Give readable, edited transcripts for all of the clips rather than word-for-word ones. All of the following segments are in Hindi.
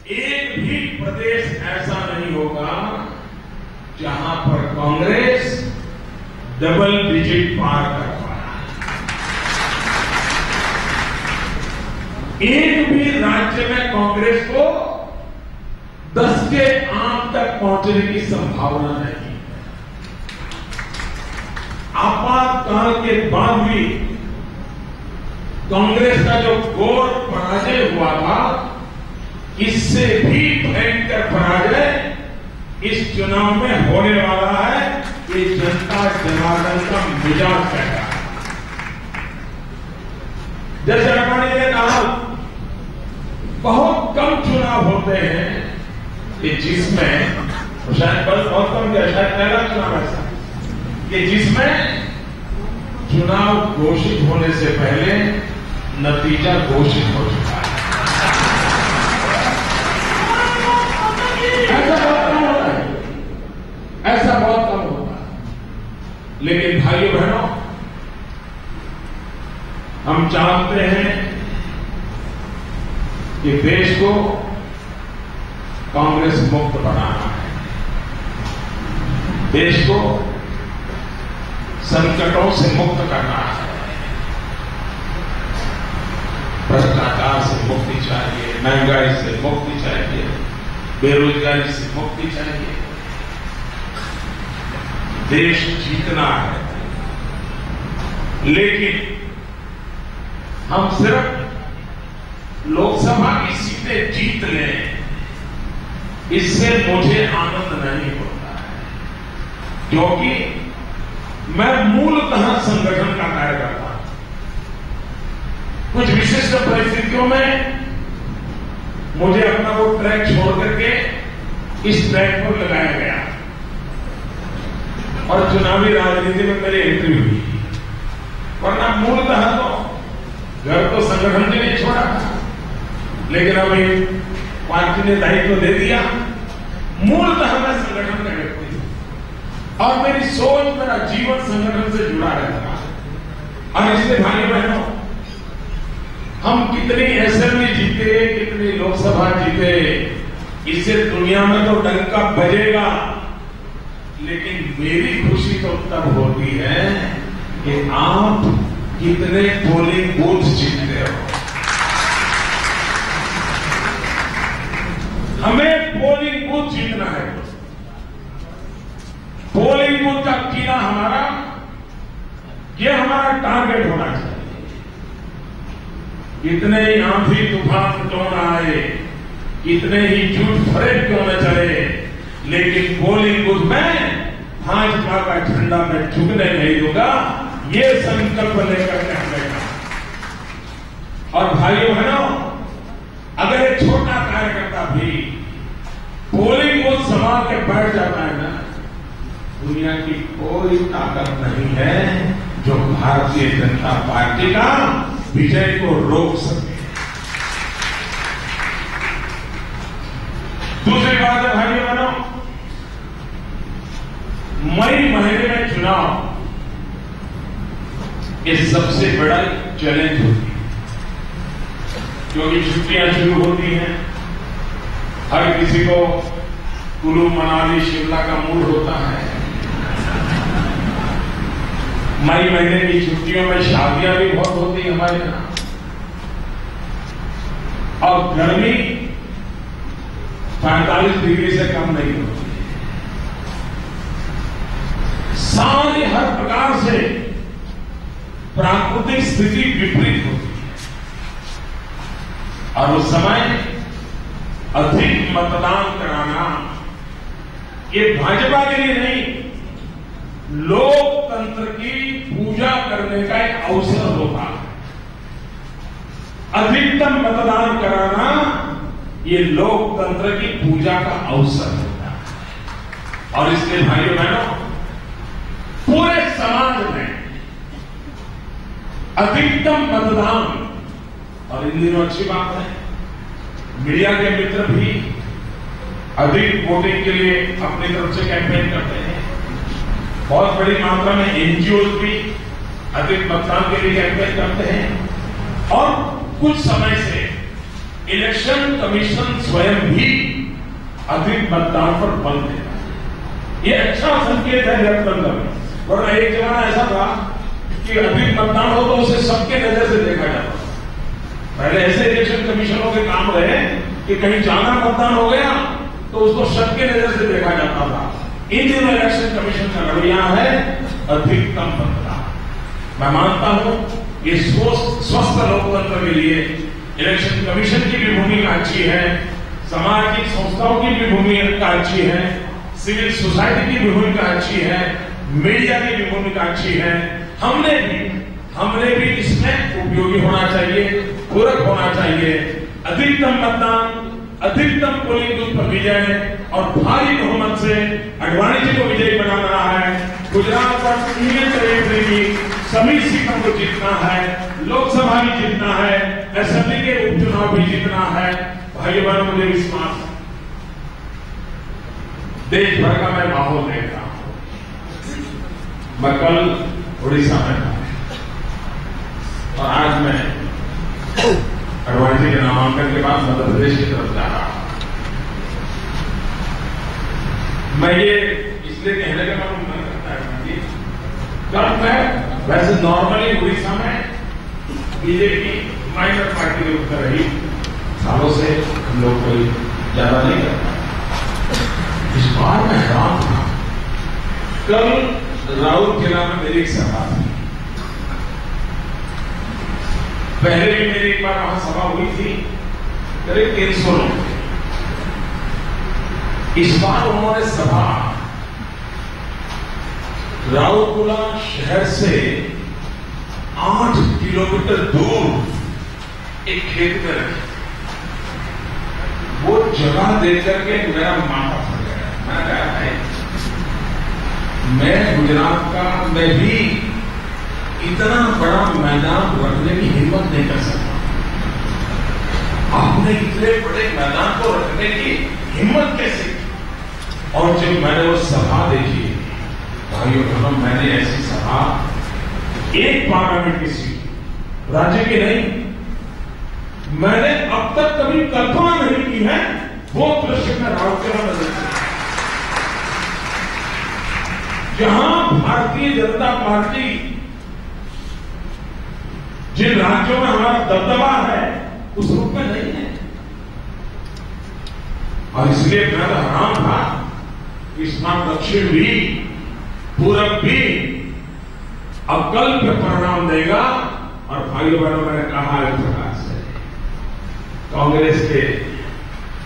एक भी प्रदेश ऐसा नहीं होगा जहां पर कांग्रेस डबल डिजिट पार कर पाया। एक भी राज्य में कांग्रेस को 10 के आंक तक पहुंचने की संभावना नहीं। आपातकाल के बाद भी कांग्रेस का जो घोर पराजय हुआ था, इससे भी भयंकर पराजय इस चुनाव में होने वाला है। ये जनता जनार्दन का मिजाज कहता है। जैसे अडवाणी ने कहा, बहुत कम चुनाव होते हैं कि जिसमें, शायद बहुत कम, शायद पहला चुनाव ऐसा कि जिसमें चुनाव घोषित होने से पहले नतीजा घोषित हो चुका है। ऐसा बहुत कम होता है, ऐसा बहुत कम होता है। लेकिन भाइयों बहनों, हम जानते हैं कि देश को कांग्रेस मुक्त बनाना है, देश को संकटों से मुक्त करना है, भ्रष्टाचार से मुक्ति चाहिए, महंगाई से मुक्ति चाहिए, बेरोजगारी से मुक्ति चाहिए। देश जीतना है, लेकिन हम सिर्फ लोकसभा की सीटें जीत लें, इससे मुझे आनंद नहीं होता है, क्योंकि मैं मूलतः संगठन का कार्य करता हूं। कुछ विशिष्ट परिस्थितियों में मुझे अपना वो ट्रैक छोड़ करके इस ट्रैक पर लगाया गया और चुनावी राजनीति में मेरी एंट्री हुई। वरना मूलतः तो घर तो संगठन के लिए छोड़ा था, लेकिन अभी पार्टी ने दायित्व दे दिया। मूलतः मैं संगठन का व्यक्ति हूं और मेरी सोच, मेरा जीवन संगठन से जुड़ा रहता है। और इसलिए भाई बहनों, हम कितनी असेंबली जीते, कितनी लोकसभा जीते, इससे दुनिया में तो डंका बजेगा, लेकिन मेरी खुशी तो तब होती है कि आप कितने पोलिंग बूथ जीतते हो। हमें पोलिंग बूथ जीतना है। पोलिंग बूथ का कीड़ा हमारा, ये हमारा टारगेट होना चाहिए। कितने ही आंधी तूफान क्यों न आए, कितने ही झूठ फरेब क्यों न चले, लेकिन पोलिंग बूथ में भाजपा का झंडा मैं झुकने नहीं दूंगा, ये संकल्प लेकर के हम बैठा। और भाइयों बहनों, अगर एक छोटा कार्यकर्ता भी पोलिंग बूथ संभाल के बैठ जाता है ना, दुनिया की कोई ताकत नहीं है जो भारतीय जनता पार्टी का विजय को रोक सके। दूसरी बात है भाइयों बहनों, मई महीने में चुनाव ये सबसे बड़ा चैलेंज होती है, क्योंकि छुट्टियां शुरू होती हैं। हर किसी को कुल्लू मनाली शिमला का मूड होता है। मई महीने की छुट्टियों में शादियां भी बहुत होती है हमारे यहां, और गर्मी 45 डिग्री से कम नहीं होती। सारी हर प्रकार से प्राकृतिक स्थिति विपरीत होती है, और उस समय अधिक मतदान कराना ये भाजपा के लिए नहीं, लोकतंत्र की पूजा करने का एक अवसर होता है। अधिकतम मतदान कराना ये लोकतंत्र की पूजा का अवसर होता है। और इसलिए भाइयों बहनों, पूरे समाज में अधिकतम मतदान, और इन दिनों अच्छी बात है, मीडिया के मित्र भी अधिक वोटिंग के लिए अपनी तरफ से कैंपेन करते हैं। बहुत बड़ी मात्रा में एनजीओ भी अधिक मतदान के लिए कैंपेन करते हैं। और कुछ समय से इलेक्शन कमीशन स्वयं भी अधिक मतदान पर बल देगा। ये अच्छा संकेत है लोकतंत्र में। वरना एक जमाना ऐसा था कि अधिक मतदान हो तो उसे सबके नजर से देखा जाता था। पहले ऐसे इलेक्शन कमीशनों के काम रहे कि कहीं ज्यादा मतदान हो गया तो उसको सबके नजर से देखा जाता था। इन दिनों इलेक्शन कमीशन का रवैया है अधिकतम मतदान। मैं मानता हूं कि स्वस्थ लोकतंत्र के लिए इलेक्शन कमीशन की भी भूमिका अच्छी है, सामाजिक संस्थाओं की भी भूमिका अच्छी है, सिविल सोसाइटी की भी भूमिका अच्छी है, मीडिया की भी भूमिका अच्छी है। हमने भी इसमें उपयोगी होना चाहिए, पूरक होना चाहिए। अधिकतम मतदान, अधिकतम पोलिंग बूथ पर विजय और भारी बहुमत से आडवाणी जी को विजयी बनाना है। गुजरात और यूनियन टेरिटरी की सभी सीटों को जीतना है, लोकसभा भी जीतना है, असेंबली के उपचुनाव भी जीतना है। भाई बहनों, मुझे विश्वास है देश भर का मैं माहौल देख रहा हूं। मैं कल उड़ीसा में था और आज मैं आडवाणी जी के नामांकन के बाद मध्य प्रदेश की तरफ जा रहा हूं। मैं ये इसलिए कहने का मन करता है, कल मैं वैसे नॉर्मली उड़ीसा में बीजेपी माइनर पार्टी के रूप में रही, सालों से हम लोग कोई ज्यादा नहीं करता। इस बार मैं हैरान था। कल राउर जिला में मेरी एक सभा थी। पहले भी मेरी एक बार वहां सभा हुई थी, करीब 300 लोग। इस बार उन्होंने सभा राउरकेला शहर से 8 किलोमीटर दूर एक खेत में रखी। वो जगह देख करके मेरा माथा फट गया। मैं कहा है, मैं गुजरात का, मैं भी इतना बड़ा मैदान रखने की हिम्मत नहीं कर सकता। आपने इतने बड़े मैदान को रखने की हिम्मत कैसे की? और जब मैंने वो सभा देखी, भाइयों बहनों, मैंने ऐसी सभा एक पार्लियामेंट की सीट, राज्य की नहीं, मैंने अब तक कभी कल्पना नहीं की है। वो दृश्य में राउरकेला में देखा, जहां भारतीय जनता पार्टी जिन राज्यों में हमारा दबदबा है उस रूप में नहीं है। और इसलिए मैं तो हैरान था कि इस बार दक्षिण भी, पूरब भी अकल पे परिणाम देगा। और भाइयों बहनों, मैंने कहा है प्रकार से, कांग्रेस के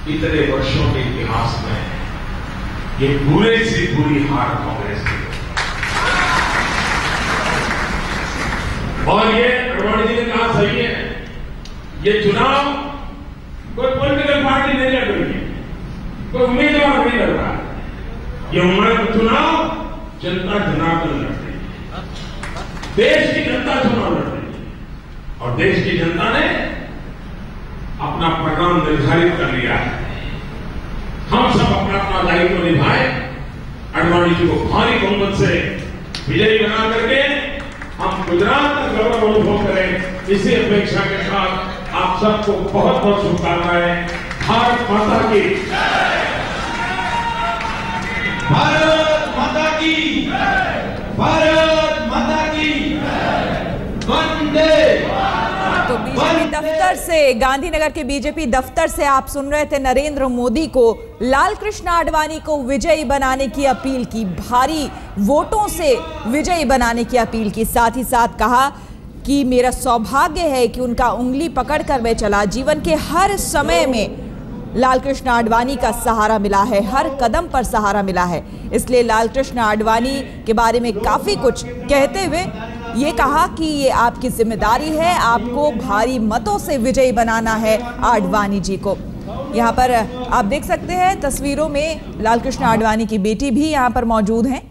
इतने वर्षों के इतिहास में ये बुरे से बुरी हार कांग्रेस की। और ये आडवाणी जी ने कहा सही है, ये चुनाव कोई पॉलिटिकल पार्टी नहीं लड़ रही है, कोई उम्मीदवार नहीं लड़ रहा है। ये चुनाव जनता जनार्दन लड़ रही है, देश की जनता चुनाव लड़ रही है। और देश की जनता ने अपना परिणाम निर्धारित कर लिया है। हम सब अपना अपना दायित्व निभाए, आडवाणी जी को भारी बहुमत से विजयी बना करके हम गुजरात का गौरव अनुभव करें। इसी अपेक्षा के साथ आप सबको बहुत बहुत शुभकामनाएं। भारत माता की, भारत माता की, भारत माता की, वंदे। तो बीजेपी दफ्तर से, गांधीनगर के बीजेपी दफ्तर से आप सुन रहे थे नरेंद्र मोदी को लाल कृष्ण आडवाणी को विजयी बनाने की अपील की, भारी वोटों से विजयी बनाने की अपील की। साथ ही साथ कहा कि मेरा सौभाग्य है कि उनका उंगली पकड़कर मैं चला। जीवन के हर समय में लाल कृष्ण आडवाणी का सहारा मिला है, हर कदम पर सहारा मिला है। इसलिए लाल कृष्ण आडवाणी के बारे में काफी कुछ कहते हुए ये कहा कि ये आपकी जिम्मेदारी है, आपको भारी मतों से विजयी बनाना है आडवाणी जी को। यहाँ पर आप देख सकते हैं तस्वीरों में लाल कृष्ण आडवाणी की बेटी भी यहाँ पर मौजूद हैं।